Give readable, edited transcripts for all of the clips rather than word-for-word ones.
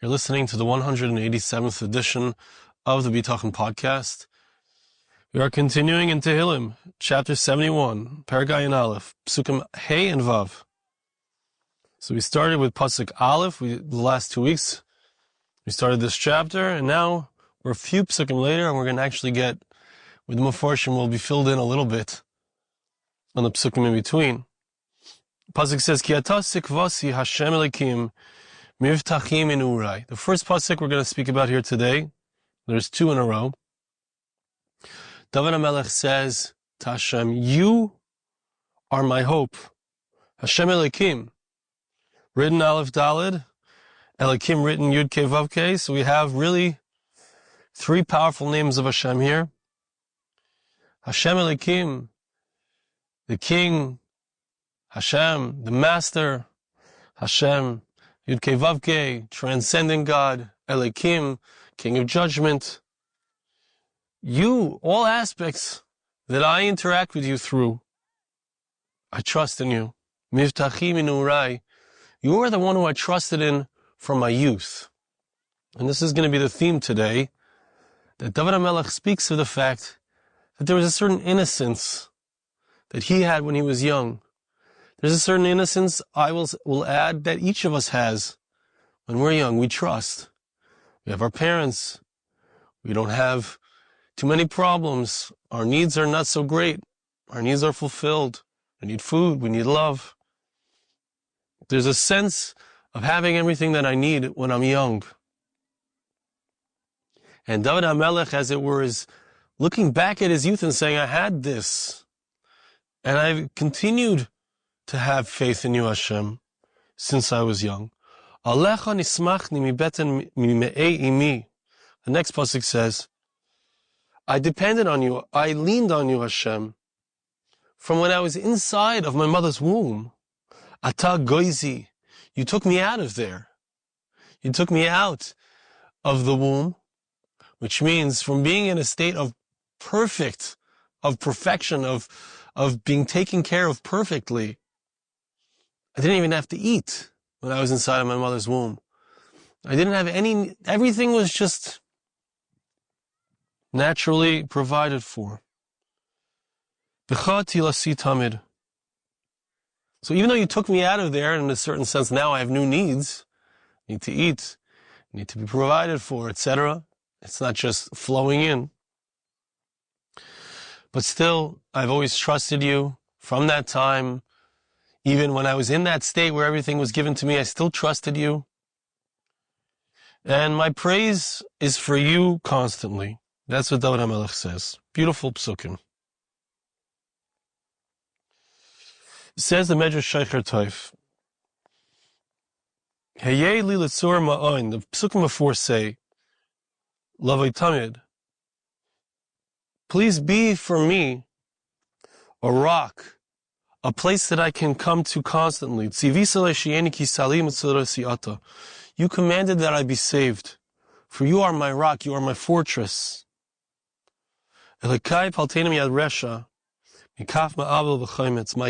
You're listening to the 187th edition of the Bitachon podcast. We are continuing in Tehillim, chapter 71, Perek Aleph, pesukim Hey and Vav. So we started with pasuk Aleph. The last 2 weeks we started this chapter, and now we're a few pesukim later, and we're going to actually get, with the Meforshim, will be filled in a little bit on the pesukim in between. Pasuk says, Ki ata sikvasi Hashem Elokim Bitachon in Urai. The first pasuk we're going to speak about here today, there's two in a row. Dovid Hamelech says to Hashem, you are my hope. Hashem Elokim, written Aleph Daled, Elokim written Yud Kei Vav Kei. So we have really three powerful names of Hashem here. Hashem Elokim, the King, Hashem, the Master, Hashem, Yud Kei Vav Kei, transcendent God, Elokim, King of Judgment. You, all aspects that I interact with you through, I trust in you. Bitachon in Urai. You are the one who I trusted in from my youth. And this is going to be the theme today, that Dovid Hamelech speaks of the fact that there was a certain innocence that he had when he was young. There's a certain innocence, I will add, that each of us has when we're young. We trust. We have our parents. We don't have too many problems. Our needs are not so great. Our needs are fulfilled. We need food. We need love. There's a sense of having everything that I need when I'm young. And Dovid Hamelech, as it were, is looking back at his youth and saying, I had this. And I've continued to have faith in you, Hashem, since I was young. Alecha nismachni mibeten mime'ei imi. The next pasuk says, I depended on you, I leaned on you, Hashem, from when I was inside of my mother's womb. Ata goizi, you took me out of there. You took me out of the womb, which means from being in a state of perfection, of being taken care of perfectly. I didn't even have to eat when I was inside of my mother's womb. I didn't have everything was just naturally provided for. So even though you took me out of there, in a certain sense, now I have new needs. I need to eat, I need to be provided for, etc. It's not just flowing in. But still, I've always trusted you from that time. Even when I was in that state where everything was given to me, I still trusted you. And my praise is for you constantly. That's what Dovid Hamelech says. Beautiful pesukim. Says the Medrash Sheicher Toif, Heyei li letzur ma'oin. The pesukim before say, Lavoi tamid. Please be for me a rock, a place that I can come to constantly. You commanded that I be saved, for you are my rock, you are my fortress. My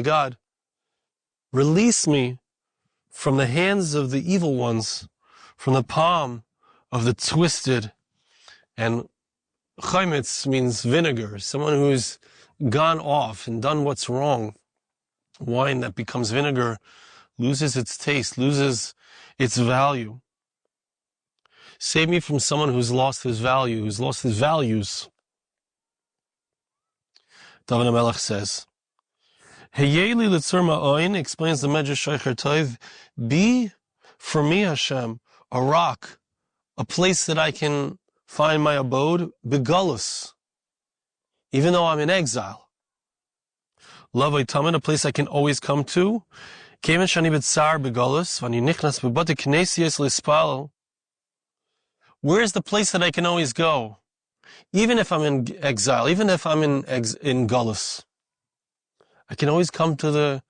God, release me from the hands of the evil ones, from the palm of the twisted. And chaimetz means vinegar, someone who's gone off and done what's wrong. Wine that becomes vinegar loses its taste, loses its value. Save me from someone who's lost his value, who's lost his values. Dovid Hamelech says, Heyei li letzur ma'oin, explains the Medrash Sheicher Toif, be for me, Hashem, a rock, a place that I can find my abode, begulus, even though I'm in exile. Lavoi tamid, a place I can always come to. Kemen shani b'tzar begolus, v'ani nichnas b'bate knesias lispal. Where is the place that I can always go? Even if I'm in exile, even if I'm in golus, I can always come to the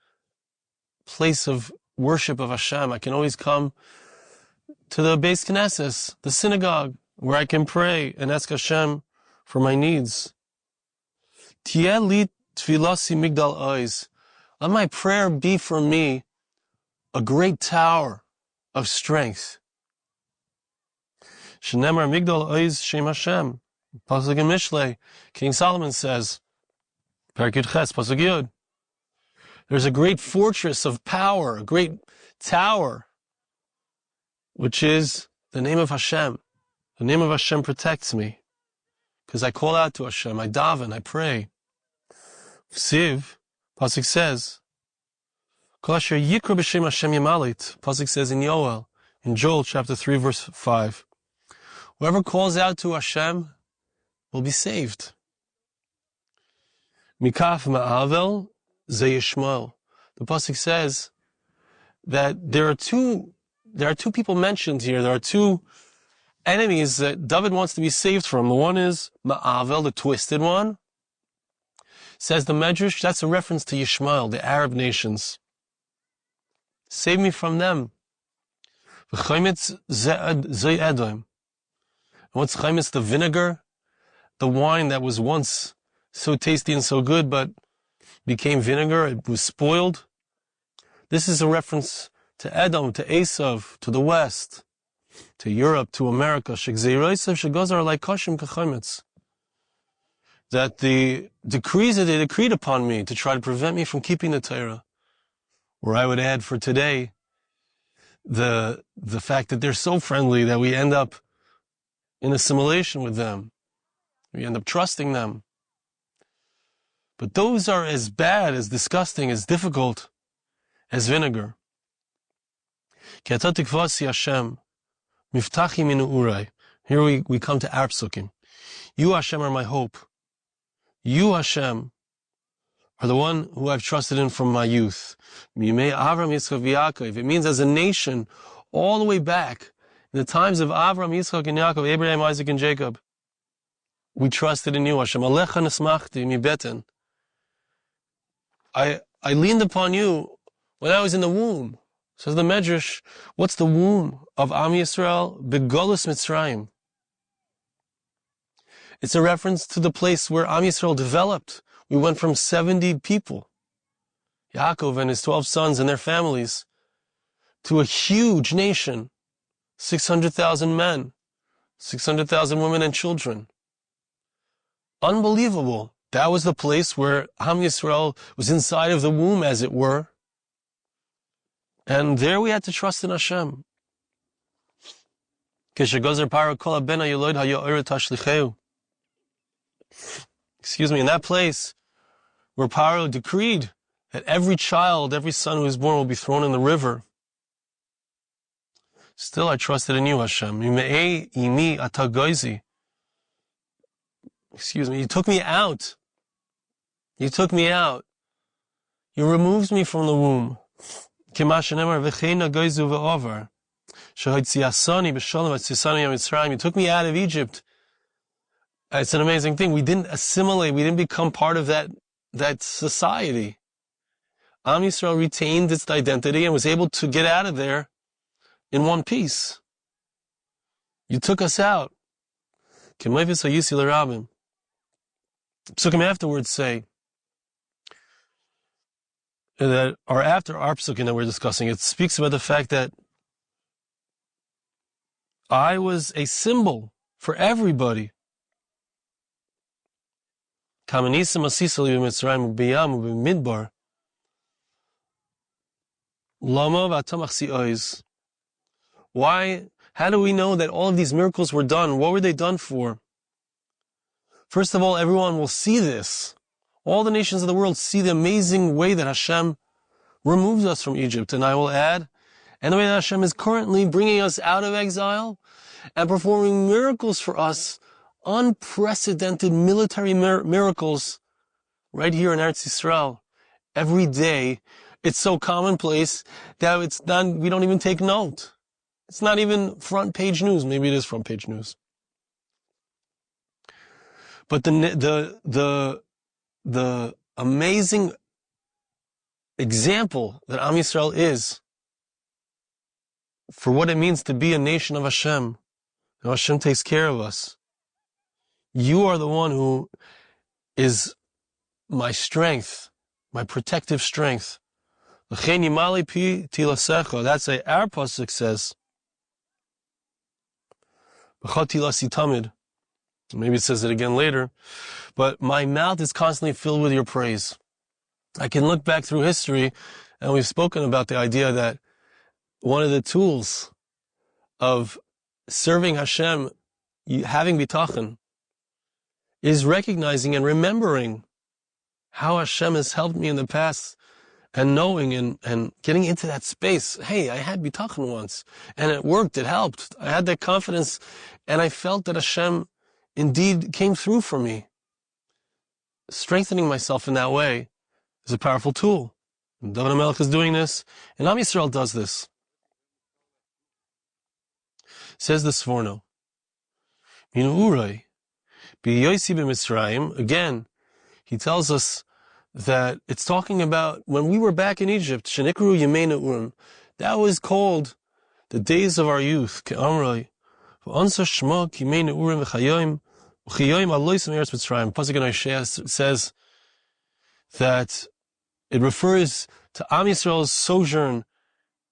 place of worship of Hashem. I can always come to the Beis Knesses, the synagogue, where I can pray and ask Hashem for my needs. Tieh li tfilasi migdal ois. Let my prayer be for me a great tower of strength. Shenemar Migdal Oiz Shem Hashem. Pasuk in Mishlei, King Solomon says, Perek Yud Ches, Pasuk Yud. There's a great fortress of power, a great tower, which is the name of Hashem. The name of Hashem protects me, because I call out to Hashem, I daven, I pray. Siv, Pasuk says, Kol asher yikra b'shem Hashem yamalit. Pasuk says in Yoel, in Joel chapter 3, verse 5. Whoever calls out to Hashem will be saved. Mikaf ma'avel ze yishmo. The pasuk says that there are two people mentioned here. There are two enemies that David wants to be saved from. The one is ma'avel, the twisted one. Says the Medrash, that's a reference to Yishmael, the Arab nations. Save me from them. V'chaimitz ze Edom. What's chaimitz? The vinegar, the wine that was once so tasty and so good, but became vinegar. It was spoiled. This is a reference to Edom, to Esav, to the West, to Europe, to America. That the decrees that they decreed upon me to try to prevent me from keeping the Torah, or I would add for today, the fact that they're so friendly that we end up in assimilation with them. We end up trusting them. But those are as bad, as disgusting, as difficult as vinegar. Here we come to our pesukim. You, Hashem, are my hope. You, Hashem, are the one who I've trusted in from my youth. It means as a nation, all the way back, in the times of Avram, Yitzchak, and Yaakov, Abraham, Isaac, and Jacob, we trusted in you, Hashem. Alecha nesmachti mi beten. I leaned upon you when I was in the womb. Says the Medrash, what's the womb of Am Yisrael? Begolus Mitzrayim. It's a reference to the place where Am Yisrael developed. We went from 70 people, Yaakov and his 12 sons and their families, to a huge nation, 600,000 men, 600,000 women and children. Unbelievable. That was the place where Am Yisrael was inside of the womb, as it were. And there we had to trust in Hashem. Excuse me, in that place where Paro decreed that every child, every son who is born will be thrown in the river. Still, I trusted in you, Hashem. Excuse me, you took me out. You took me out. You removed me from the womb. You took me out of Egypt. It's an amazing thing. We didn't assimilate. We didn't become part of that society. Am Yisrael retained its identity and was able to get out of there in one piece. You took us out. Pesukim afterwards say that, or after our pesukim that we're discussing, it speaks about the fact that I was a symbol for everybody. Why? How do we know that all of these miracles were done? What were they done for? First of all, everyone will see this. All the nations of the world see the amazing way that Hashem removes us from Egypt. And I will add, and the way that Hashem is currently bringing us out of exile and performing miracles for us, unprecedented military miracles right here in Eretz Yisrael. Every day, it's so commonplace that we don't even take note. It's not even front page news. Maybe it is front page news. But the amazing example that Am Yisrael is for what it means to be a nation of Hashem, and Hashem takes care of us. You are the one who is my strength, my protective strength. That's our pasuk says. Maybe it says it again later. But my mouth is constantly filled with your praise. I can look back through history, and we've spoken about the idea that one of the tools of serving Hashem, having bitachon, is recognizing and remembering how Hashem has helped me in the past, and knowing and getting into that space. Hey, I had bitachon once, and it worked, it helped. I had that confidence, and I felt that Hashem indeed came through for me. Strengthening myself in that way is a powerful tool. And Dovid Hamelech is doing this, and Am Yisrael does this. Says the Sforno, again, he tells us that it's talking about when we were back in Egypt, that was called the days of our youth. Pasuk in Isaiah says that it refers to Am Yisrael's sojourn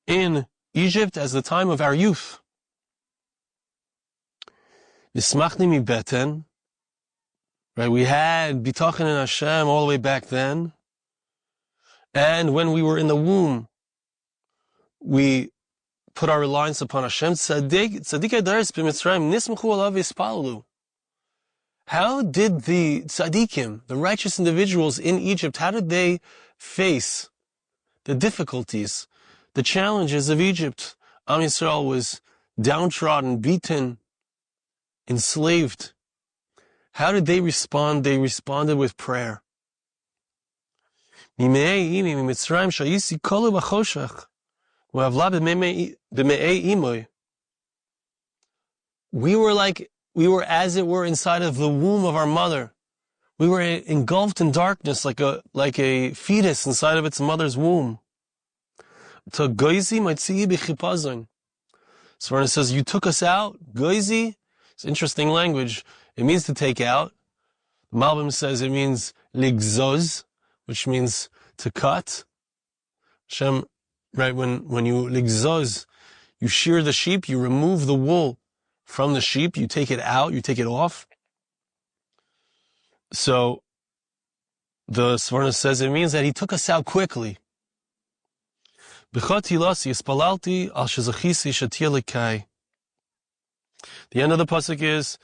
in Egypt as the time of our youth. Right, we had Bitachon in Hashem all the way back then. And when we were in the womb, we put our reliance upon Hashem. How did the tzaddikim, the righteous individuals in Egypt, how did they face the difficulties, the challenges of Egypt? Am Yisrael was downtrodden, beaten, enslaved. How did they respond? They responded with prayer. We were as it were inside of the womb of our mother. We were engulfed in darkness like a fetus inside of its mother's womb. Svarna says, you took us out. Goizi, it's interesting language. It means to take out. The Malbim says it means ligzoz, which means to cut. Hashem, right, when you ligzoz, you shear the sheep, you remove the wool from the sheep, you take it out, you take it off. So the Svarna says it means that he took us out quickly. The end of the pasuk is,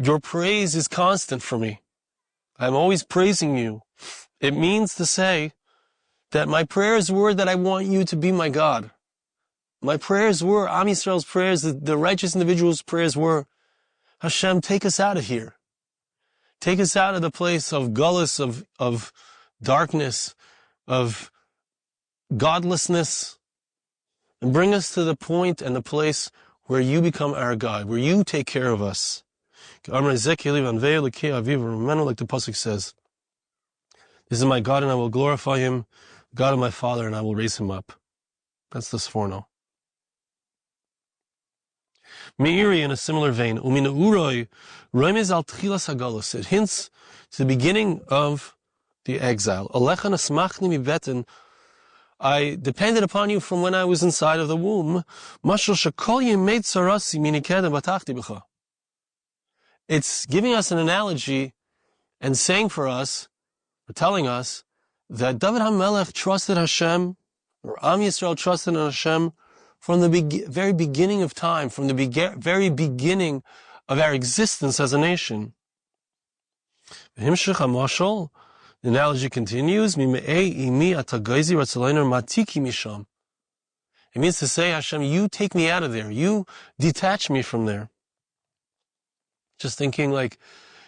your praise is constant for me. I'm always praising you. It means to say that my prayers were that I want you to be my God. My prayers were, Am Yisrael's prayers, the righteous individual's prayers were, Hashem, take us out of here. Take us out of the place of gullus, of darkness, of godlessness, and bring us to the point and the place where you become our God, where you take care of us. Like the pasuk says, this is my God and I will glorify him, God of my father, and I will raise him up. That's the Sforno. Meiri, in a similar vein, it hints to the beginning of the exile. I depended upon you from when I was inside of the womb. It's giving us an analogy and saying for us, or telling us, that Dovid Hamelech trusted Hashem, or Am Yisrael trusted in Hashem, from the very beginning of time, from the very beginning of our existence as a nation. The analogy continues, it means to say, Hashem, you take me out of there, you detach me from there. Just thinking like,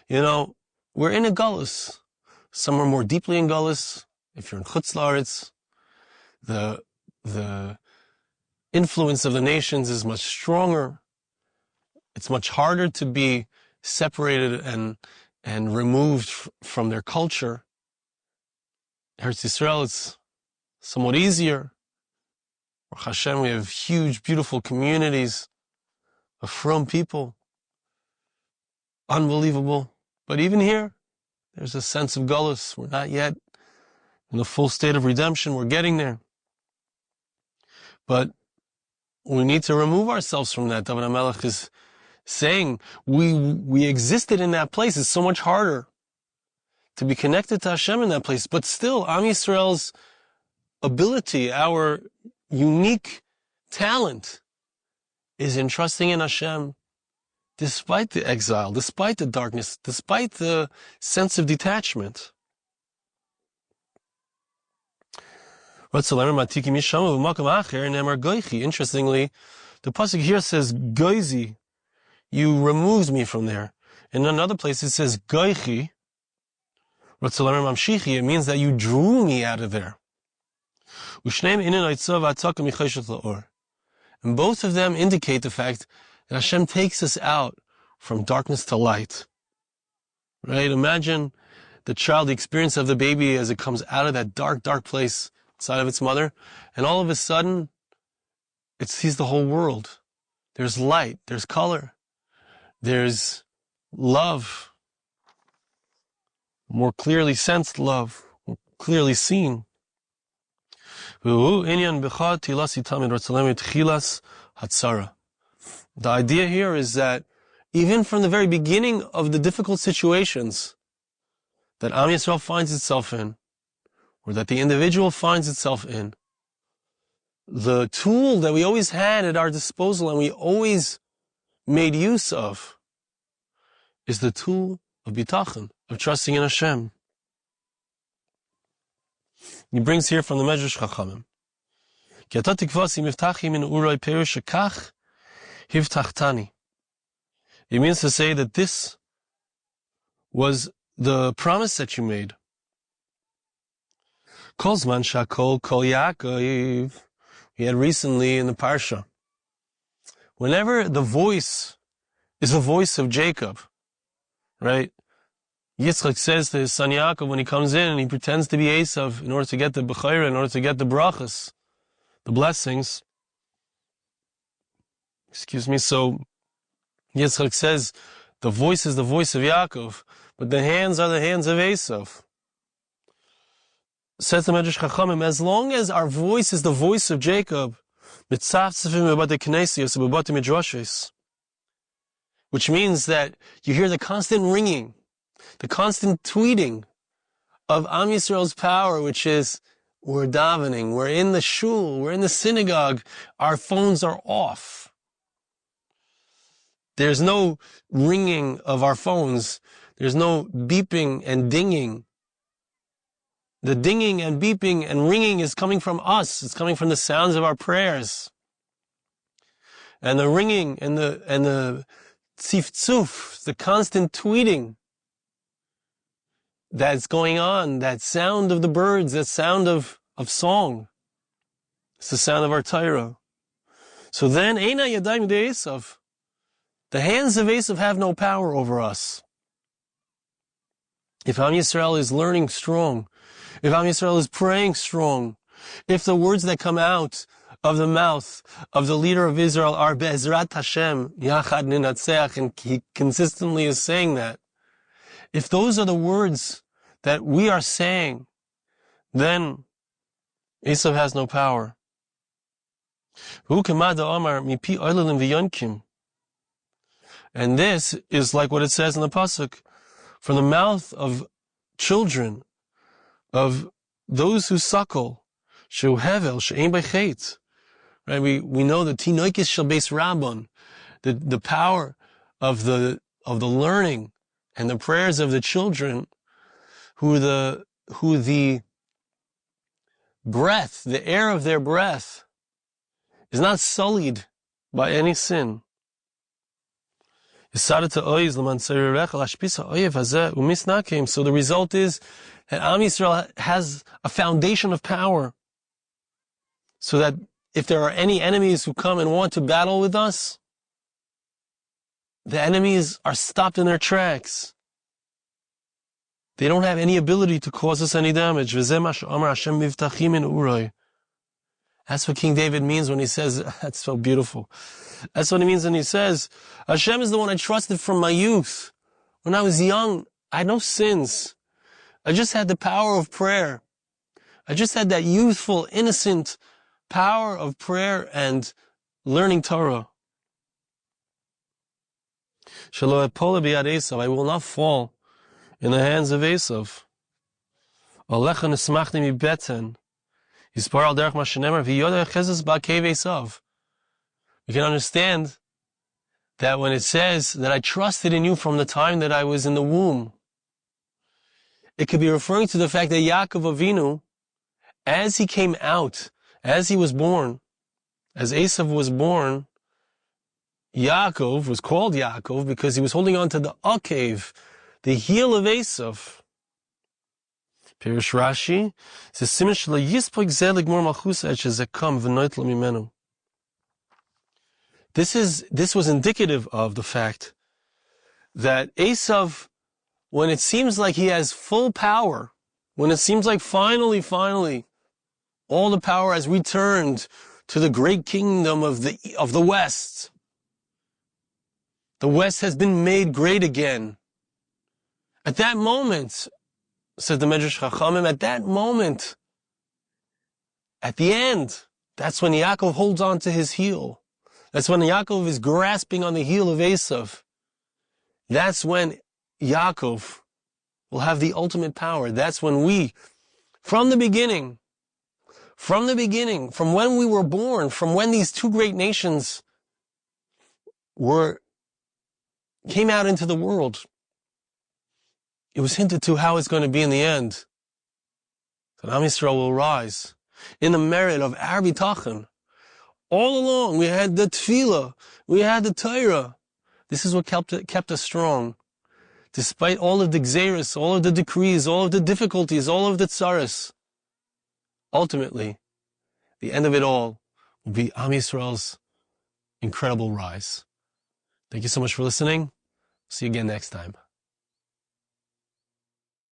we're in a gullus. Some are more deeply in gullus. If you're in Chutz La'aretz, the influence of the nations is much stronger. It's much harder to be separated and removed from their culture. Eretz Yisrael, it's somewhat easier. Baruch Hashem, we have huge, beautiful communities of frum people. Unbelievable. But even here, there's a sense of gullus. We're not yet in the full state of redemption. We're getting there. But we need to remove ourselves from that. Dovid Hamelech is saying we existed in that place. It's so much harder to be connected to Hashem in that place. But still, Am Yisrael's ability, our unique talent, is in trusting in Hashem, despite the exile, despite the darkness, despite the sense of detachment. Interestingly, the pasuk here says, Goizi, you removed me from there. In another place it says, Goichi, it means that you drew me out of there. And both of them indicate the fact that Hashem takes us out from darkness to light. Right? Imagine the experience of the baby as it comes out of that dark, dark place inside of its mother, and all of a sudden, it sees the whole world. There's light, there's color, there's love, more clearly sensed love, more clearly seen. The idea here is that even from the very beginning of the difficult situations that Am Yisrael finds itself in, or that the individual finds itself in, the tool that we always had at our disposal and we always made use of is the tool of Bitachon, of trusting in Hashem. He brings here from the Medrash Chachamim, it means to say that this was the promise that you made. Kolzman Shakol Kol Yaakov. We had recently in the Parsha, whenever the voice is the voice of Jacob, right? Yitzchak says to his son Yaakov when he comes in and he pretends to be Esav in order to get the Bechayra, in order to get the brachas, the blessings. So Yitzchak says the voice is the voice of Yaakov, but the hands are the hands of Esav. Says the Medrash Chachamim, as long as our voice is the voice of Jacob, which means that you hear the constant ringing, the constant tweeting of Am Yisrael's power, which is, we're davening, we're in the shul, we're in the synagogue, our phones are off. There's no ringing of our phones, there's no beeping and dinging. The dinging and beeping and ringing is coming from us. It's coming from the sounds of our prayers. And the ringing and the tzif-tzuf, the constant tweeting that's going on, that sound of the birds, that sound of song. It's the sound of our Torah. So then, Eina Yadayim de Esav. The hands of Esav have no power over us. If Am Yisrael is learning strong, if Am Yisrael is praying strong, if the words that come out of the mouth of the leader of Israel are Be'ezrat Hashem, Yachad Ninatzeach, and he consistently is saying that, if those are the words that we are saying, then Esav has no power. And this is like what it says in the pasuk, from the mouth of children, of those who suckle, she'u hevel she'ein b'chet. Right? We know the tinoikis shel beis rabban, the power of the learning and the prayers of the children, who the breath, the air of their breath, is not sullied by any sin. So the result is that Am Yisrael has a foundation of power, so that if there are any enemies who come and want to battle with us, the enemies are stopped in their tracks. They don't have any ability to cause us any damage. That's what King David means when he says, that's so beautiful. That's what he means when he says, Hashem is the one I trusted from my youth. When I was young, I had no sins. I just had the power of prayer. I just had that youthful, innocent power of prayer and learning Torah. Shelo epole biyad Esav, I will not fall in the hands of Esav. Alecha nesmachni mi beten. Yispar al derech ma shenemar v'yoda echezes ba'kev Esav. We can understand that when it says that I trusted in you from the time that I was in the womb, it could be referring to the fact that Yaakov Avinu, as he came out, as he was born, as Esav was born, Yaakov was called Yaakov because he was holding on to the akev, the heel of Esav. Pirush Rashi says, "Siman shelo yispok zeh ligmor malchus et shezekam v'noit lo mimenu." This was indicative of the fact that Esav, when it seems like he has full power, when it seems like finally, all the power has returned to the great kingdom of the West. The West has been made great again. At that moment, says the Medrash Chachamim, at that moment, at the end, that's when Yaakov holds on to his heel. That's when Yaakov is grasping on the heel of Esav. That's when Yaakov will have the ultimate power. That's when we, from the beginning, from when we were born, from when these two great nations came out into the world, it was hinted to how it's going to be in the end. That Am Yisrael will rise in the merit of our Bitachon. All along, we had the Tefillah, we had the Torah. This is what kept us strong. Despite all of the exeris, all of the decrees, all of the difficulties, all of the tsaris. Ultimately, the end of it all will be Am Yisrael's incredible rise. Thank you so much for listening. See you again next time.